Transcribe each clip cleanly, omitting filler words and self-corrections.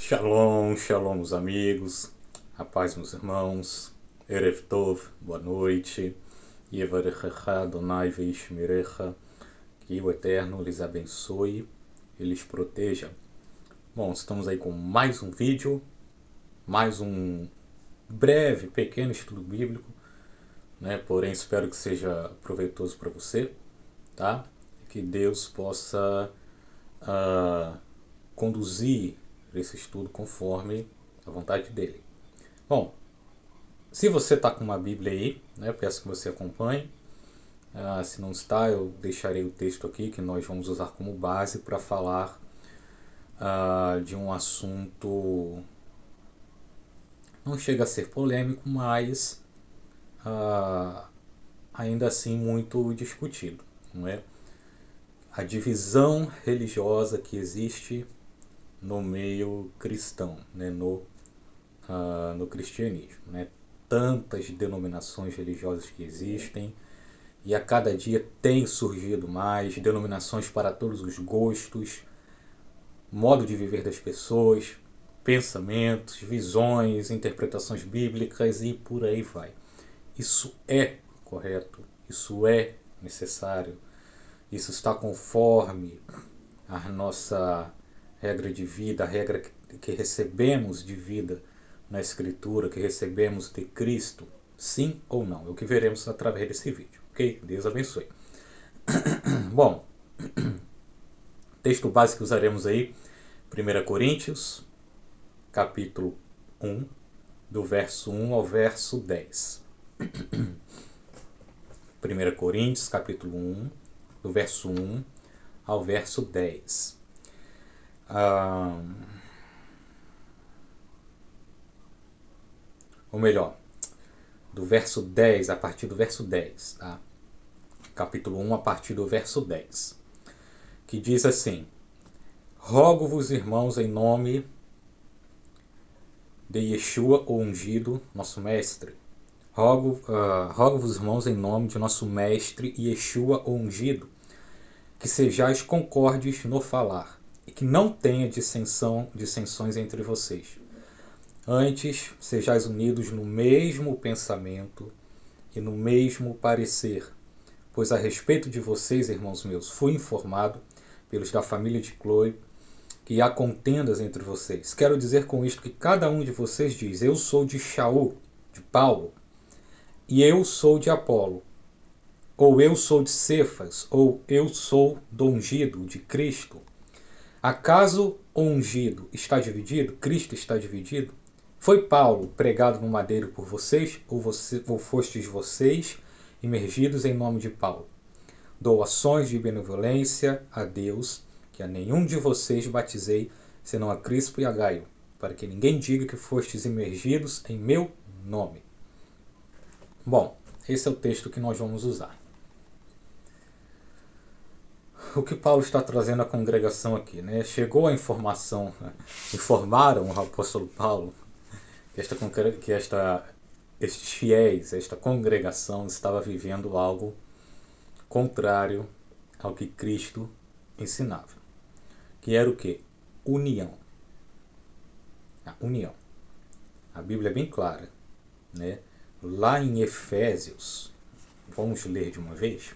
Shalom, shalom, meus amigos, a paz, meus irmãos, Erev Tov, boa noite, Yevarechecha Adonai Veishmerecha, que o Eterno lhes abençoe e lhes proteja. Bom, estamos aí com mais um vídeo, mais um breve, pequeno estudo bíblico, né? Porém, espero que seja proveitoso para você, tá? Que Deus possa conduzir esse estudo conforme a vontade dele. Bom, se você está com uma Bíblia aí, né, peço que você acompanhe. Se não está, eu deixarei o texto aqui que nós vamos usar como base para falar de um assunto, não chega a ser polêmico, mas ainda assim muito discutido, não é? A divisão religiosa que existe no meio cristão, né, no cristianismo, né? Tantas denominações religiosas que existem, e a cada dia tem surgido mais denominações para todos os gostos, modo de viver das pessoas, pensamentos, visões, interpretações bíblicas e por aí vai. Isso é correto, isso é necessário, isso está conforme a nossa regra de vida, a regra que recebemos de vida na Escritura, que recebemos de Cristo, sim ou não? É o que veremos através desse vídeo, ok? Deus abençoe. Bom, texto básico que usaremos aí, 1 Coríntios, capítulo 1, do verso 1 ao verso 10. 1 Coríntios, capítulo 1, do verso 1 ao verso 10. Ou melhor, do verso 10, a partir do verso 10, tá? Capítulo 1, a partir do verso 10, que diz assim: Rogo-vos, irmãos, em nome de Yeshua, o ungido, nosso mestre. Rogo-vos, irmãos, em nome de nosso mestre Yeshua, o ungido, que sejais concordes no falar, e que não tenha dissensões entre vocês. Antes, sejais unidos no mesmo pensamento e no mesmo parecer, pois a respeito de vocês, irmãos meus, fui informado pelos da família de Cloe que há contendas entre vocês. Quero dizer com isto que cada um de vocês diz: eu sou de Shaul, de Paulo, e eu sou de Apolo, ou eu sou de Cefas, ou eu sou do ungido, de Cristo. Acaso o ungido está dividido? Cristo está dividido? Foi Paulo pregado no madeiro por vocês, ou fostes vocês imergidos em nome de Paulo? Dou ações de benevolência a Deus, que a nenhum de vocês batizei, senão a Crispo e a Gaio, para que ninguém diga que fostes imergidos em meu nome. Bom, esse é o texto que nós vamos usar. O que Paulo está trazendo à congregação aqui, né? Chegou a informação, informaram o apóstolo Paulo que estes fiéis, esta congregação estava vivendo algo contrário ao que Cristo ensinava, que era o quê? União. A união. A Bíblia é bem clara, né? Lá em Efésios, vamos ler de uma vez?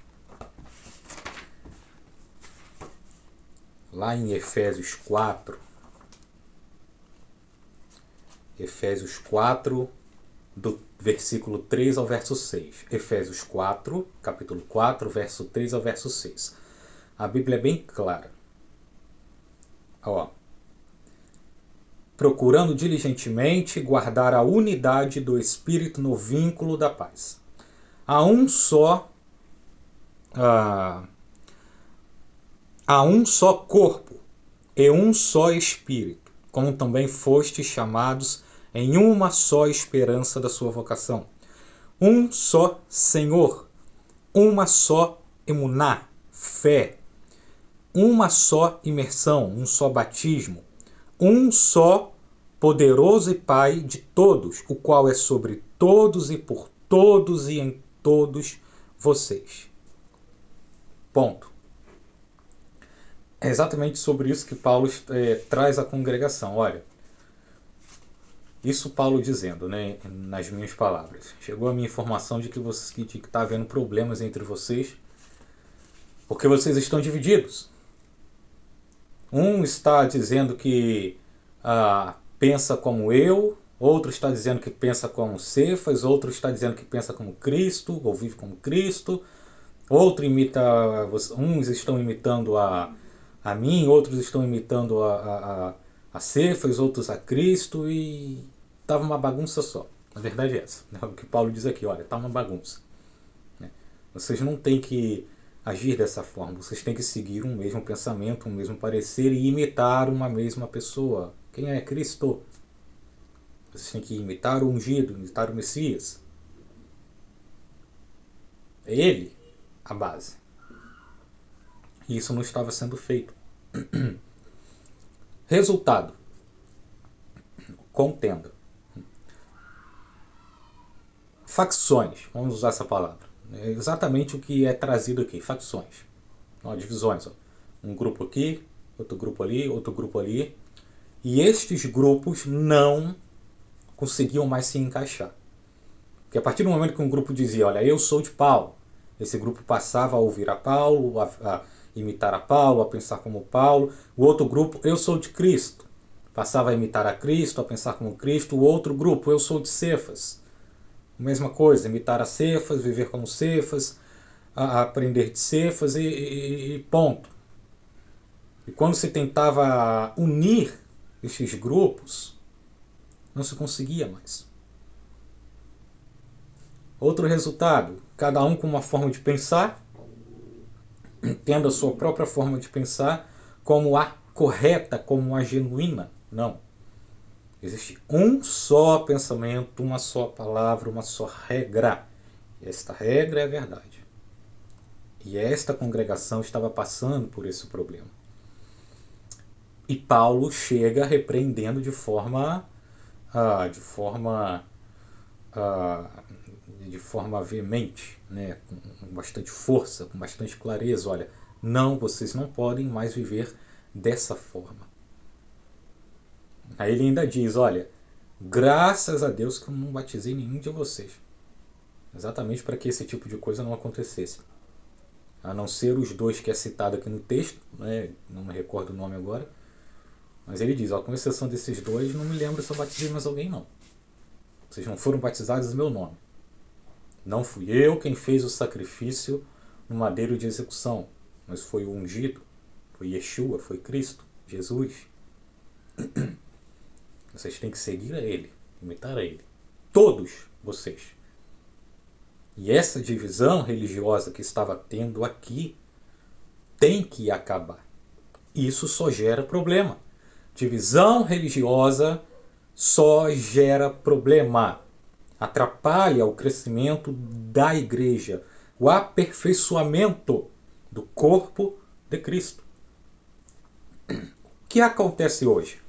Lá em Efésios 4, do versículo 3 ao verso 6. Efésios 4, capítulo 4, verso 3 ao verso 6. A Bíblia é bem clara. Procurando diligentemente guardar a unidade do Espírito no vínculo da paz. Há um só corpo e um só Espírito, como também fostes chamados em uma só esperança da sua vocação. Um só Senhor, uma só emuná, fé, uma só imersão, um só batismo, um só poderoso e Pai de todos, o qual é sobre todos e por todos e em todos vocês. Ponto. É exatamente sobre isso que Paulo traz à congregação. Olha, Isso Paulo dizendo, né, nas minhas palavras. Chegou a minha informação de que está havendo problemas entre vocês, porque vocês estão divididos. Um está dizendo que pensa como eu, outro está dizendo que pensa como Cefas, outro está dizendo que pensa como Cristo, ou vive como Cristo, outro imita, uns estão imitando a mim, outros estão imitando a Cefas, outros a Cristo, e estava uma bagunça só. A verdade é essa. O que Paulo diz aqui, olha, está uma bagunça. Vocês não têm que agir dessa forma, vocês têm que seguir um mesmo pensamento, um mesmo parecer e imitar uma mesma pessoa. Quem é Cristo? Vocês têm que imitar o ungido, imitar o Messias. É ele a base. E isso não estava sendo feito. Resultado: contenda. Facções, vamos usar essa palavra. É exatamente o que é trazido aqui, facções. Ó, divisões. Ó. Um grupo aqui, outro grupo ali, outro grupo ali. E estes grupos não conseguiam mais se encaixar. Porque a partir do momento que um grupo dizia, olha, eu sou de Paulo, esse grupo passava a ouvir a Paulo, a imitar a Paulo, a pensar como Paulo. O outro grupo, eu sou de Cristo, passava a imitar a Cristo, a pensar como Cristo. O outro grupo, eu sou de Cefas. Mesma coisa, imitar a Cefas, viver como Cefas, a aprender de Cefas e ponto. E quando se tentava unir esses grupos, não se conseguia mais. Outro resultado, cada um com uma forma de pensar, tendo a sua própria forma de pensar, como a correta, como a genuína. Não. Existe um só pensamento, uma só palavra, uma só regra. E esta regra é a verdade. E esta congregação estava passando por esse problema. E Paulo chega repreendendo de forma veemente, né? Com bastante força, com bastante clareza. Olha, não, vocês não podem mais viver dessa forma. Aí ele ainda diz, olha, graças a Deus que eu não batizei nenhum de vocês. Exatamente para que esse tipo de coisa não acontecesse. A não ser os dois que é citado aqui no texto, né? Não me recordo o nome agora. Mas ele diz, ó, com exceção desses dois, não me lembro se eu batizei mais alguém, não. Vocês não foram batizados no meu nome. Não fui eu quem fez o sacrifício no madeiro de execução, mas foi o ungido, foi Yeshua, foi Cristo, Jesus. Vocês têm que seguir a ele, imitar a ele. Todos vocês. E essa divisão religiosa que estava tendo aqui tem que acabar. Isso só gera problema. Divisão religiosa só gera problema. Atrapalha o crescimento da igreja, o aperfeiçoamento do corpo de Cristo. O que acontece hoje?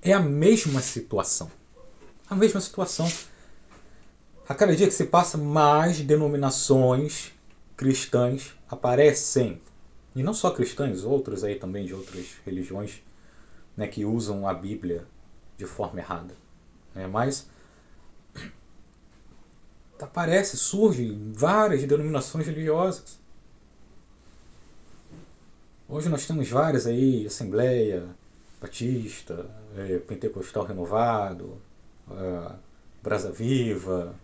É a mesma situação. A mesma situação. A cada dia que se passa, mais denominações cristãs aparecem. E não só cristãs, outros aí também de outras religiões, né, que usam a Bíblia de forma errada. Mas surgem várias denominações religiosas. Hoje nós temos várias aí, Assembleia, Batista, Pentecostal Renovado, Brasa Viva,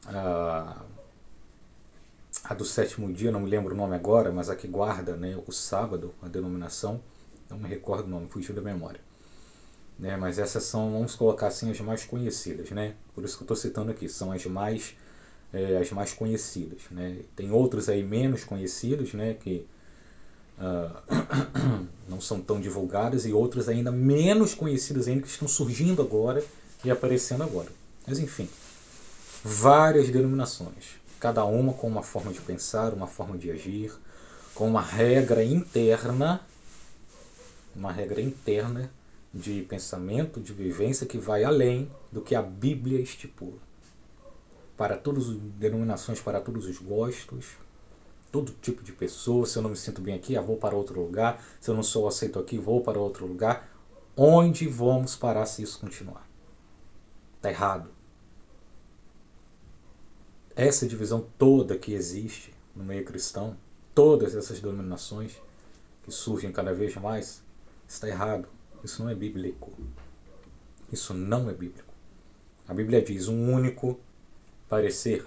a do sétimo dia, não me lembro o nome agora, mas a que guarda, né, o sábado, a denominação, não me recordo o nome, fugiu da memória. Mas essas são, vamos colocar assim, as mais conhecidas, né? Por isso que eu estou citando aqui, são as mais conhecidas, né? Tem outros aí menos conhecidos, né, que não são tão divulgadas, e outras ainda menos conhecidas ainda, que estão surgindo agora e aparecendo agora. Mas enfim, várias denominações, cada uma com uma forma de pensar, uma forma de agir, com uma regra interna de pensamento, de vivência, que vai além do que a Bíblia estipula. Para todas as denominações, para todos os gostos, todo tipo de pessoa. Se eu não me sinto bem aqui, vou para outro lugar. Se eu não sou aceito aqui, vou para outro lugar. Onde vamos parar se isso continuar? Está errado. Essa divisão toda que existe no meio cristão, todas essas denominações que surgem cada vez mais, está errado. Isso não é bíblico. Isso não é bíblico. A Bíblia diz um único parecer.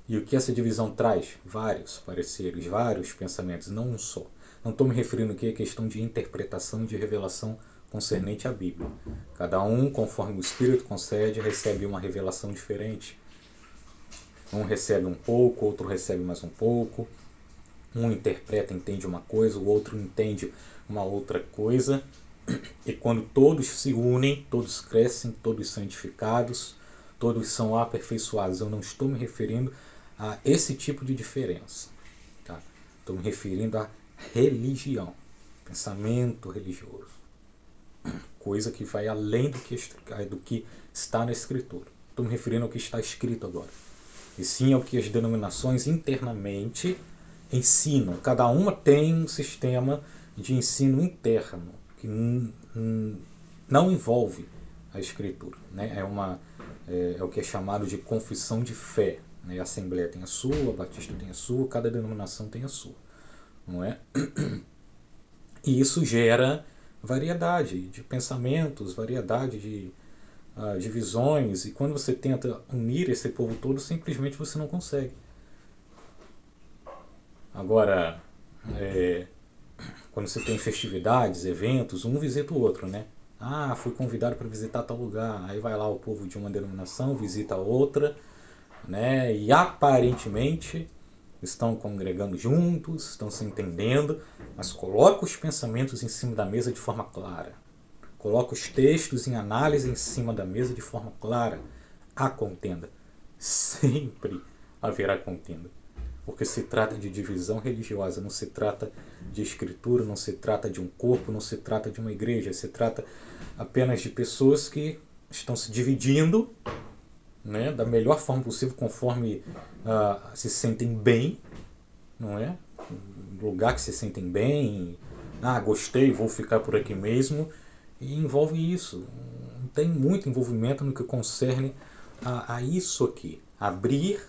E o que essa divisão traz? Vários pareceres, vários pensamentos, não um só. Não estou me referindo aqui à questão de interpretação e de revelação concernente à Bíblia. Cada um, conforme o Espírito concede, recebe uma revelação diferente. Um recebe um pouco, outro recebe mais um pouco. Um interpreta, entende uma coisa, o outro entende uma outra coisa. E quando todos se unem, todos crescem, todos são edificados, todos são aperfeiçoados. Eu não estou me referindo a esse tipo de diferença. Tá? Estou me referindo à religião, pensamento religioso. Coisa que vai além do que está na Escritura. Estou me referindo ao que está escrito agora. E sim ao que as denominações internamente ensinam. Cada uma tem um sistema de ensino interno que não envolve a Escritura. Né? É o que é chamado de confissão de fé. Né? A Assembleia tem a sua, a Batista tem a sua, cada denominação tem a sua. Não é? E isso gera variedade de pensamentos, variedade de visões, e quando você tenta unir esse povo todo, simplesmente você não consegue. Agora, quando você tem festividades, eventos, um visita o outro, né? Ah, fui convidado para visitar tal lugar. Aí vai lá o povo de uma denominação, visita a outra, né? E aparentemente estão congregando juntos, estão se entendendo, mas coloca os pensamentos em cima da mesa de forma clara. Coloca os textos em análise em cima da mesa de forma clara. Há contenda. Sempre haverá contenda. Porque se trata de divisão religiosa, não se trata de escritura, não se trata de um corpo, não se trata de uma igreja, se trata apenas de pessoas que estão se dividindo, né, da melhor forma possível, conforme se sentem bem, não é? No lugar que se sentem bem, gostei, vou ficar por aqui mesmo, e envolve isso. Não tem muito envolvimento no que concerne a isso aqui. Abrir,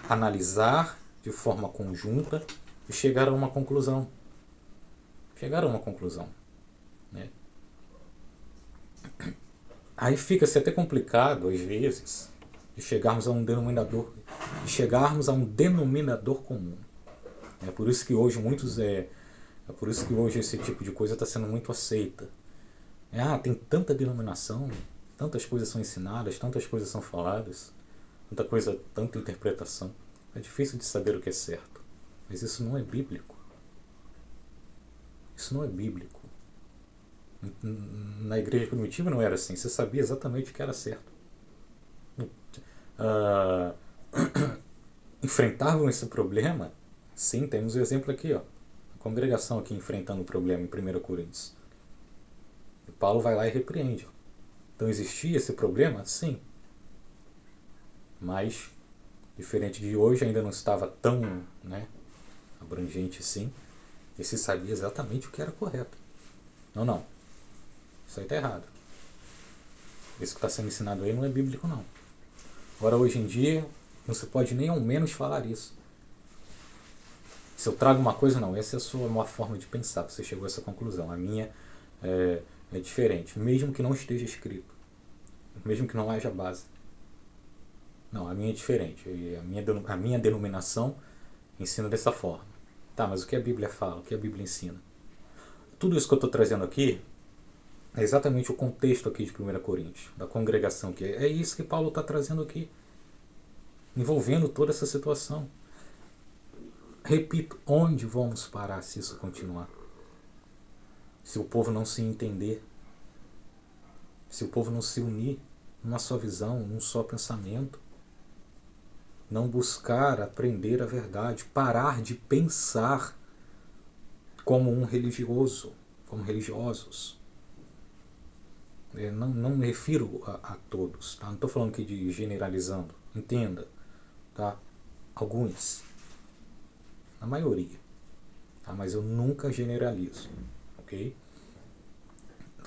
analisar de forma conjunta e chegar a uma conclusão. Né? Aí fica-se até complicado, às vezes, de chegarmos a um denominador comum. É por isso que hoje por isso que hoje esse tipo de coisa está sendo muito aceita. Tem tanta denominação, tantas coisas são ensinadas, tantas coisas são faladas, tanta interpretação. É difícil de saber o que é certo. Mas isso não é bíblico. Isso não é bíblico. Na igreja primitiva não era assim. Você sabia exatamente o que era certo. Enfrentavam esse problema? Sim, temos o exemplo aqui. A congregação aqui enfrentando o problema em 1 Coríntios. E Paulo vai lá e repreende. Então existia esse problema? Sim. Mas, diferente de hoje, ainda não estava tão abrangente assim. E se sabia exatamente o que era correto. Não. Isso aí está errado. Isso que está sendo ensinado aí não é bíblico, não. Agora, hoje em dia, não se pode nem ao menos falar isso. Se eu trago uma coisa, não. Essa é a sua forma de pensar. Você chegou a essa conclusão. A minha é diferente. Mesmo que não esteja escrito. Mesmo que não haja base. Não, a minha é diferente. A minha denominação ensina dessa forma. Tá, mas o que a Bíblia fala? O que a Bíblia ensina? Tudo isso que eu estou trazendo aqui é exatamente o contexto aqui de 1 Coríntios, da congregação que é isso que Paulo está trazendo aqui, envolvendo toda essa situação. Repito, onde vamos parar se isso continuar? Se o povo não se entender, se o povo não se unir numa só visão, num só pensamento, não buscar aprender a verdade, parar de pensar como um religioso, como religiosos. Não me refiro a todos, tá? Não estou falando aqui de generalizando, entenda, tá? Alguns, a maioria, tá? Mas eu nunca generalizo, ok?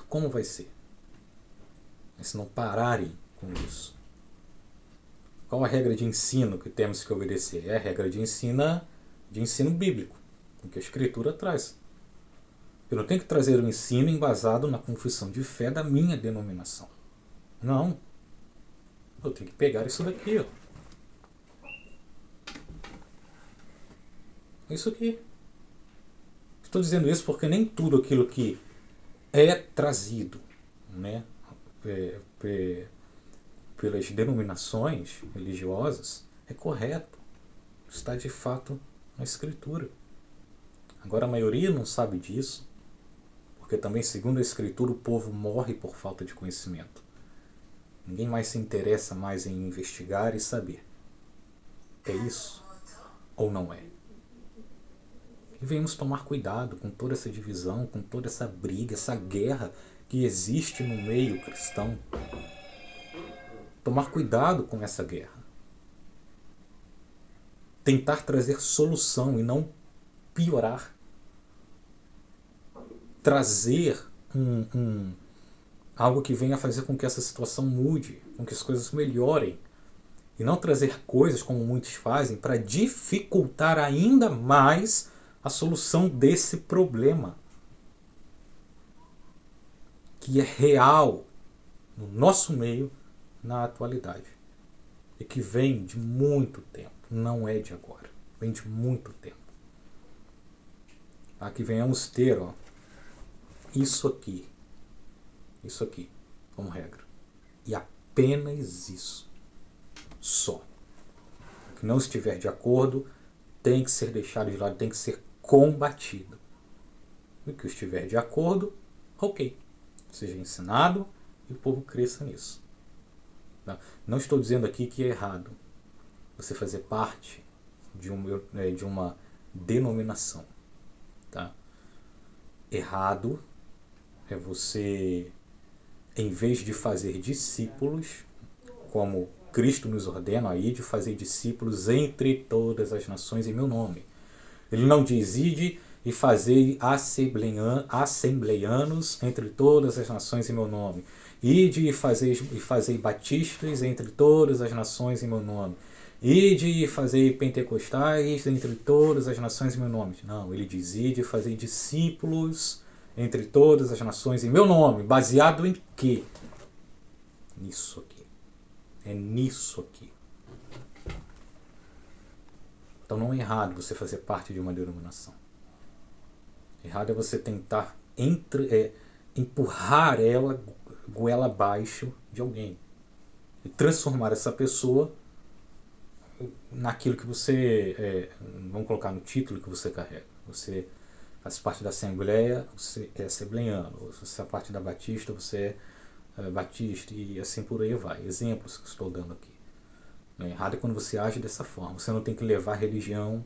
Como vai ser? Se não pararem com isso? Qual a regra de ensino que temos que obedecer? É a regra de ensino bíblico, o que a Escritura traz. Eu não tenho que trazer um ensino embasado na confissão de fé da minha denominação. Não. Eu tenho que pegar isso daqui, ó. Isso aqui. Estou dizendo isso porque nem tudo aquilo que é trazido, né, pelas denominações religiosas é correto. Está de fato na Escritura. Agora a maioria não sabe disso, porque também, segundo a Escritura, o povo morre por falta de conhecimento. Ninguém mais se interessa mais em investigar e saber. É isso ou não é? E venhamos tomar cuidado com toda essa divisão, com toda essa briga, essa guerra que existe no meio cristão. Tomar cuidado com essa guerra. Tentar trazer solução e não piorar. Trazer algo que venha fazer com que essa situação mude, com que as coisas melhorem. E não trazer coisas, como muitos fazem, para dificultar ainda mais a solução desse problema. Que é real no nosso meio, na atualidade. E que vem de muito tempo, não é de agora. Vem de muito tempo. Tá? Que venhamos ter, ó, isso aqui, como regra. E apenas isso. Só. O que não estiver de acordo tem que ser deixado de lado, tem que ser combatido. E o que estiver de acordo, ok. Seja ensinado e o povo cresça nisso. Tá? Não estou dizendo aqui que é errado você fazer parte de uma denominação. Tá? Errado é você, em vez de fazer discípulos, como Cristo nos ordena aí, de fazer discípulos entre todas as nações em meu nome. Ele não diz: ide e fazei assembleianos entre todas as nações em meu nome. Ide e fazei batistas entre todas as nações em meu nome. Ide e fazei pentecostais entre todas as nações em meu nome. Não, ele diz: ide e fazei discípulos entre todas as nações em meu nome. Baseado em quê? Nisso aqui. É nisso aqui. Então não é errado você fazer parte de uma denominação. Errado é você tentar empurrar ela goela abaixo de alguém. E transformar essa pessoa naquilo que você... vamos colocar no título que você carrega. Você faz parte da Assembleia, você é assembleiano. Ou se você é parte da Batista, você é batista. E assim por aí vai. Exemplos que estou dando aqui. Errado é quando você age dessa forma. Você não tem que levar religião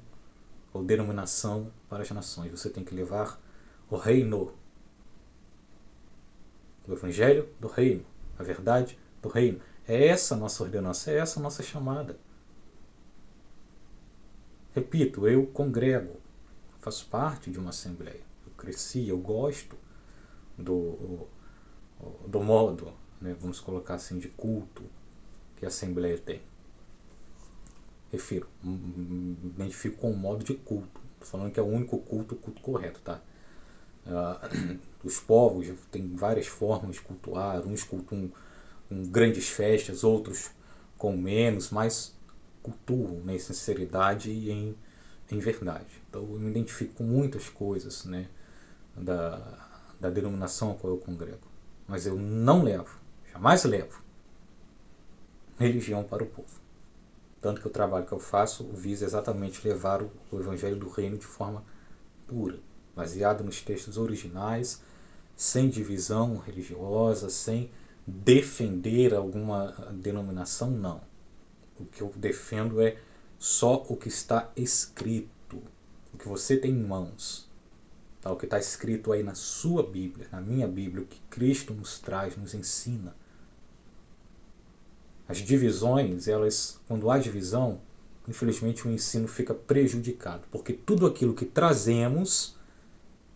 ou denominação para as nações. Você tem que levar o reino. O evangelho do reino. A verdade do reino. É essa a nossa ordenança. É essa a nossa chamada. Repito, eu congrego. Faço parte de uma assembleia. Eu cresci, eu gosto do modo, né, vamos colocar assim, de culto que a assembleia tem. Refiro, me identifico com o modo de culto. Estou falando que é o único culto, o culto correto, tá? Os povos têm várias formas de cultuar, uns cultuam com grandes festas, outros com menos, mas cultuam, né, em sinceridade e em verdade. Então eu me identifico com muitas coisas, né, da denominação a qual eu congrego. Mas eu não levo, jamais levo religião para o povo. Tanto que o trabalho que eu faço visa exatamente levar o Evangelho do Reino de forma pura, baseado nos textos originais, sem divisão religiosa, sem defender alguma denominação, não. O que eu defendo é só o que está escrito, o que você tem em mãos. Tá? O que está escrito aí na sua Bíblia, na minha Bíblia, o que Cristo nos traz, nos ensina. As divisões, quando há divisão, infelizmente o ensino fica prejudicado, porque tudo aquilo que trazemos,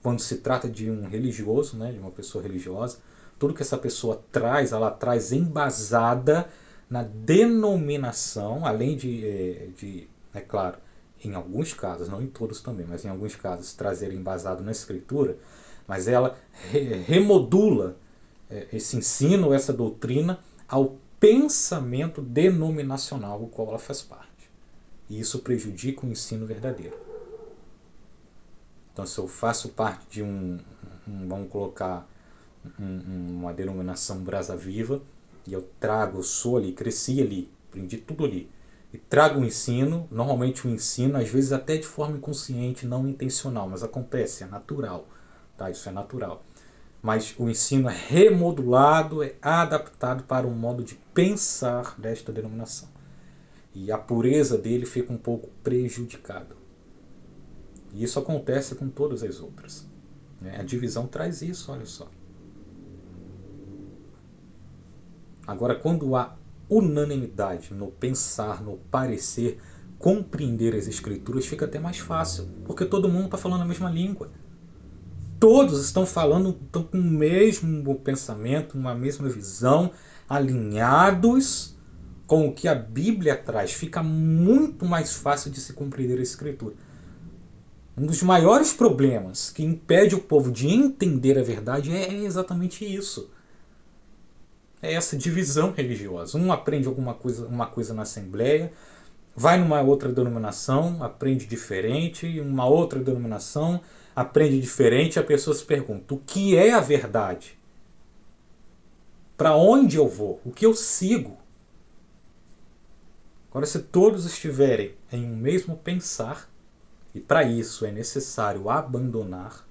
quando se trata de um religioso, né, de uma pessoa religiosa, tudo que essa pessoa traz, ela traz embasada na denominação, além é claro, em alguns casos, não em todos também, mas em alguns casos trazer embasado na escritura, mas ela remodula esse ensino, essa doutrina ao pensamento denominacional do qual ela faz parte. E isso prejudica o ensino verdadeiro. Então, se eu faço parte de vamos colocar, uma denominação Brasa Viva, e eu sou ali, cresci ali, aprendi tudo ali, e trago um ensino, normalmente um ensino, às vezes até de forma inconsciente, não intencional, mas acontece, é natural, tá? Isso é natural. Mas o ensino é remodulado, é adaptado para o modo de pensar desta denominação. E a pureza dele fica um pouco prejudicada. E isso acontece com todas as outras. A divisão traz isso, olha só. Agora, quando há unanimidade no pensar, no parecer, compreender as escrituras, fica até mais fácil, porque todo mundo está falando a mesma língua. Todos estão falando, estão com o mesmo pensamento, uma mesma visão, alinhados com o que a Bíblia traz. Fica muito mais fácil de se compreender a escritura. Um dos maiores problemas que impede o povo de entender a verdade é exatamente isso. É essa divisão religiosa. Um aprende uma coisa na Assembleia, vai numa outra denominação, aprende diferente, uma outra denominação aprende diferente, a pessoa se pergunta: o que é a verdade? Para onde eu vou? O que eu sigo? Agora, se todos estiverem em um mesmo pensar, e para isso é necessário abandonar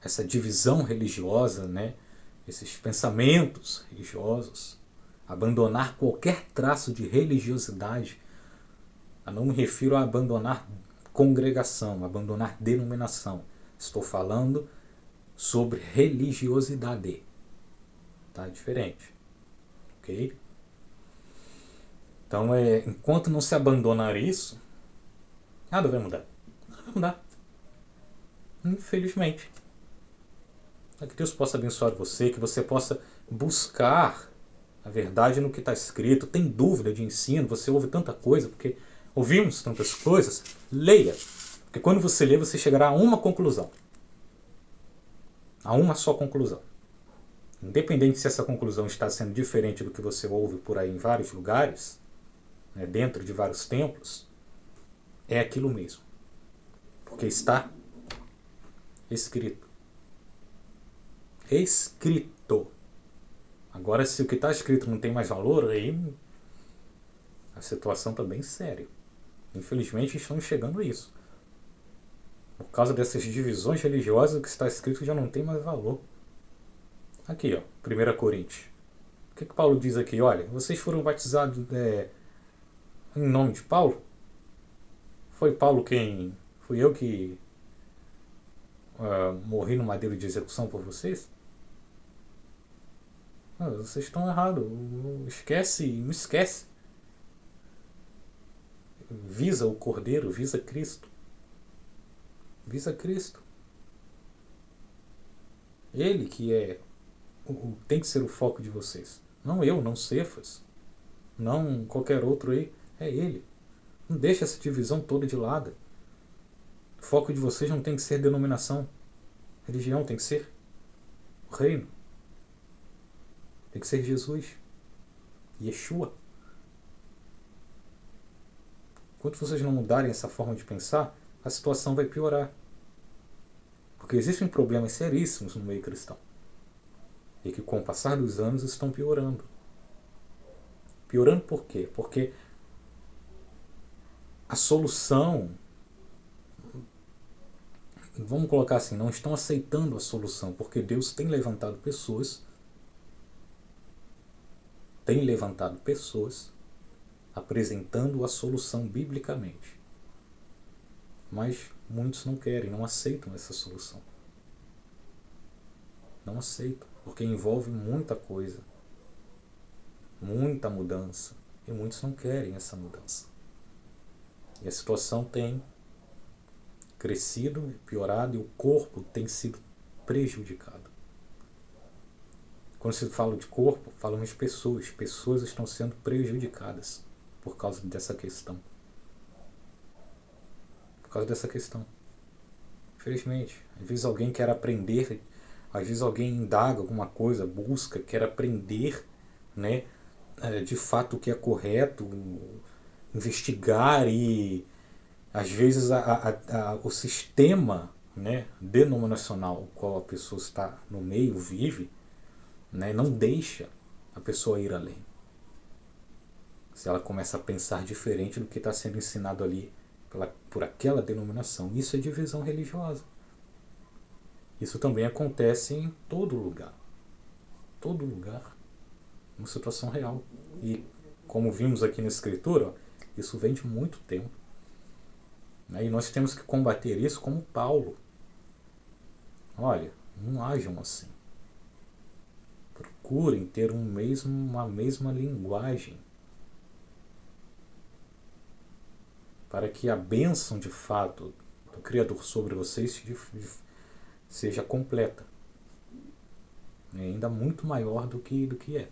essa divisão religiosa, né? Esses pensamentos religiosos, abandonar qualquer traço de religiosidade. Eu não me refiro a abandonar congregação, abandonar denominação. Estou falando sobre religiosidade. Tá? Diferente. Ok? Então, enquanto não se abandonar isso, nada vai mudar. Nada vai mudar. Infelizmente. Que Deus possa abençoar você, que você possa buscar a verdade no que está escrito. Tem dúvida de ensino, você ouve tanta coisa, porque ouvimos tantas coisas. Leia, porque quando você lê, você chegará a uma conclusão. A uma só conclusão. Independente se essa conclusão está sendo diferente do que você ouve por aí em vários lugares, né, dentro de vários templos, é aquilo mesmo. Porque está escrito. Escrito. Agora, se o que está escrito não tem mais valor, aí a situação está bem séria. Infelizmente, estamos chegando a isso. Por causa dessas divisões religiosas, o que está escrito já não tem mais valor. Aqui, ó, 1 Coríntios. O que Paulo diz aqui? Olha, vocês foram batizados em nome de Paulo? Foi Paulo quem... Fui eu que morri no madeiro de execução por vocês? Vocês estão errados. Esquece, não esquece. Visa o Cordeiro, visa Cristo. Visa Cristo. Ele que tem que ser o foco de vocês. Não eu, não Cefas. Não qualquer outro aí. É ele. Não deixa essa divisão toda de lado. O foco de vocês não tem que ser denominação. Religião tem que ser o reino. Tem que ser Jesus. Yeshua. Enquanto vocês não mudarem essa forma de pensar, a situação vai piorar. Porque existem problemas seríssimos no meio cristão. E que com o passar dos anos estão piorando. Piorando por quê? Porque a solução, vamos colocar assim, não estão aceitando a solução, porque Deus tem levantado pessoas apresentando a solução biblicamente. Mas muitos não querem, não aceitam essa solução. Não aceitam, porque envolve muita coisa, muita mudança, e muitos não querem essa mudança. E a situação tem crescido, piorado, e o corpo tem sido prejudicado. Quando se fala de corpo, falamos de pessoas. Pessoas estão sendo prejudicadas por causa dessa questão. Por causa dessa questão. Infelizmente, às vezes alguém quer aprender, às vezes alguém indaga alguma coisa, busca, quer aprender, né, de fato o que é correto, investigar, e às vezes o sistema, né, denominacional o qual a pessoa está no meio, vive, né, não deixa a pessoa ir além. Se ela começa a pensar diferente do que está sendo ensinado ali por aquela denominação. Isso é divisão religiosa. Isso também acontece em todo lugar. Todo lugar. Uma situação real. E como vimos aqui na Escritura, isso vem de muito tempo. E nós temos que combater isso como Paulo. Olha, não ajam assim. Procurem ter uma mesma linguagem, para que a bênção de fato do Criador sobre vocês seja completa. E ainda muito maior do que é.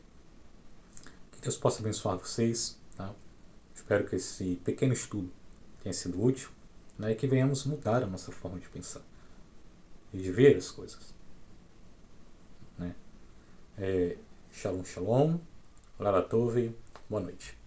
Que Deus possa abençoar vocês. Tá? Espero que esse pequeno estudo tenha sido útil, né? E que venhamos mudar a nossa forma de pensar e de ver as coisas. Né? Shalom, shalom. Laratove. Boa noite.